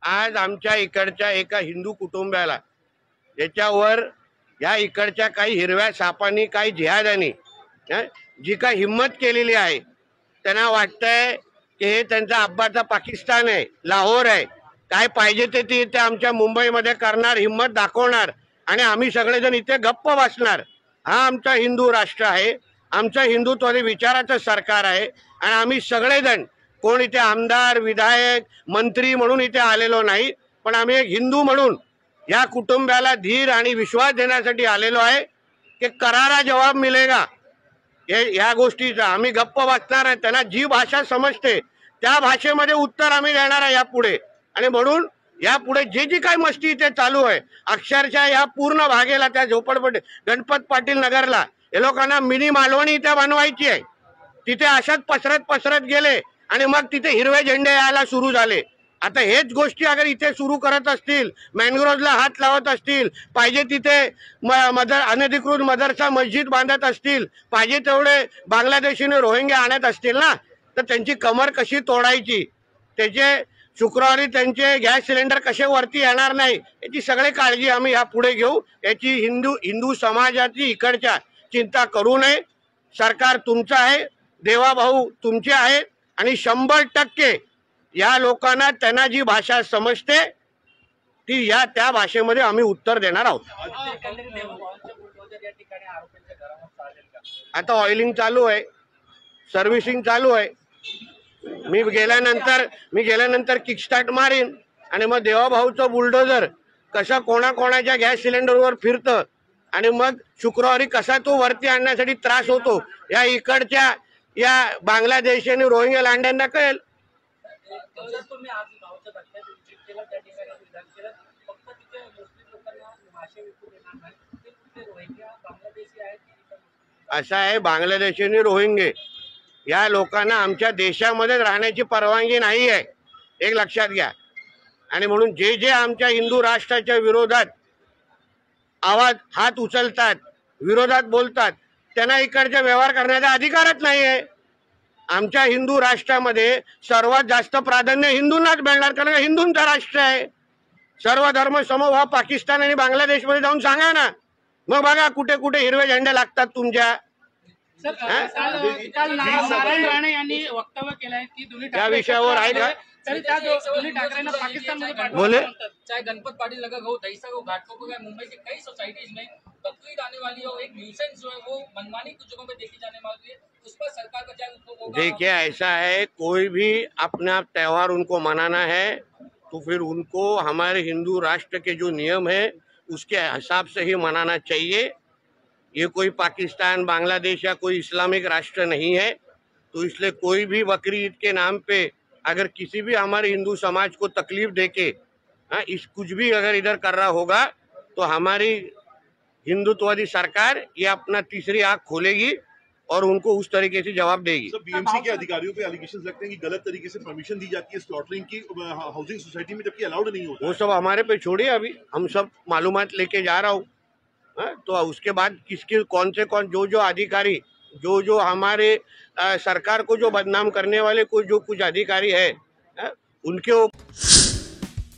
आज आमच्या इकडच्या एका हिंदू कुटुंबाला याच्यावर या इकडच्या काही हिरव्या सापांनी काही जिहाद्यांनी जी काय हिम्मत केलेली आहे, त्यांना वाटतंय की हे त्यांचा अब्बाचा पाकिस्तान आहे, लाहोर आहे, काय पाहिजे ते आमच्या मुंबईमध्ये करणार, हिम्मत दाखवणार आणि आम्ही सगळेजण इथे गप्प बसणार। हा आमचा हिंदू राष्ट्र आहे, आमचं हिंदुत्वादी विचाराचं सरकार आहे आणि आम्ही सगळेजण कोण इथे आमदार विधायक मंत्री म्हणून इथे आलेलो नाही, पण आम्ही एक हिंदू म्हणून या कुटुंबाला धीर आणि विश्वास देण्यासाठी आलेलो आहे की करारा जवाब मिलेगा। या गोष्टीचा आम्ही गप्प वाचणार आहे, त्यांना जी भाषा समजते त्या भाषेमध्ये उत्तर आम्ही देणार आहे यापुढे। आणि म्हणून यापुढे जी काही मस्ती इथे चालू आहे, अक्षरशः या पूर्ण भागेला त्या झोपडपट्टी गणपत पाटील नगरला हे लोकांना मिनी मालवणी इथे बनवायची आहे। तिथे अशाच पसरत पसरत गेले आणि मग तिथे हिरवे झेंडे यायला सुरू झाले। आता हेच गोष्टी अगर इथे सुरू करत असतील, मॅनग्रोव्हला हात लावत असतील, पाहिजे तिथे अनधिकृत मदरसा मस्जिद बांधत असतील, पाहिजे तेवढे बांगलादेशीने रोहिंग्या आणत असतील ना, तर त्यांची कमर कशी तोडायची, त्याचे शुक्रवारी त्यांचे गॅस सिलेंडर कसे वरती येणार नाही, याची सगळी काळजी आम्ही यापुढे घेऊ। याची हिंदू समाजाची इकडच्या चिंता करू नये। सरकार तुमचं आहे, देवाभाऊ तुमचे आहेत आणि 100% या लोकांना त्यांना जी भाषा समजते ती त्या भाषेमध्ये आम्ही उत्तर देणार आहोत। आता ऑइलिंग चालू आहे, सर्व्हिसिंग चालू आहे। मी गेल्यानंतर किकस्टार्ट मारीन आणि मग देवाभाऊचं बुलडोजर कसा कोणाच्या गॅस सिलेंडरवर फिरतं आणि मग शुक्रवारी कसा तो वरती आणण्यासाठी त्रास होतो या इकडच्या या बांगलादेशी आणि रोहिंग्या लांड्यांना कळेल। असं आहे, बांगलादेशी आणि रोहिंगे या लोकांना आमच्या देशामध्ये राहण्याची परवानगी नाही आहे, एक लक्षात घ्या। आणि म्हणून जे आमच्या हिंदू राष्ट्राच्या विरोधात हात उचलतात, विरोधात बोलतात, त्यांना इकडचा व्यवहार करण्याचा अधिकारच नाही आहे। आमच्या हिंदू राष्ट्रामध्ये सर्वात जास्त प्राधान्य हिंदूंनाच मिळणार, कारण हिंदूंचा राष्ट्र आहे। सर्व धर्म समभाव पाकिस्तान आणि बांगलादेशमध्ये जाऊन सांगा ना, मग बघा कुठे कुठे हिरवे झेंडे लागतात तुमच्या। नारायण राणे यांनी वक्तव्य केलंय की त्या विषयावर आहे का बोले? चाहे गणपत पाटिल नगर हो, दहीसा हो, घाटकोपर हो, मुंबई के कई सोसाइटीज में बकरीद आने वाली हो, एक न्यूसेंस जो है वो मनमानी कुछ जगहों पे देखी जाने वाली है, उस पर सरकार का क्या होगा? देखिए ऐसा है, कोई भी अपना त्योहार उनको मनाना है तो फिर उनको हमारे हिंदू राष्ट्र के जो नियम है उसके हिसाब से ही मनाना चाहिए। ये कोई पाकिस्तान बांग्लादेश या कोई इस्लामिक राष्ट्र नहीं है, तो इसलिए कोई भी बकरी ईद के नाम पे अगर किसी भी हमारे हिंदू समाज को तकलीफ देके इस कुछ भी अगर इधर कर रहा होगा तो हमारी हिंदुत्ववादी सरकार ये अपना तीसरी आंख खोलेगी और उनको उस तरीके से जवाब देगी। बीएमसी के अधिकारियों पे एलिगेशंस लगते हैं कि गलत तरीके से परमिशन दी जाती है स्लॉटरिंग की हाउसिंग सोसाइटी में, जबकि अलाउड नहीं होता। वो सब हमारे पे छोड़िए, अभी हम सब मालूमात लेके जा रहा हूँ। तो उसके बाद किसके कौन जो अधिकारी जो हमारे सरकार को जो बदनाम करने वाले जो कुछ अधिकारी है उनके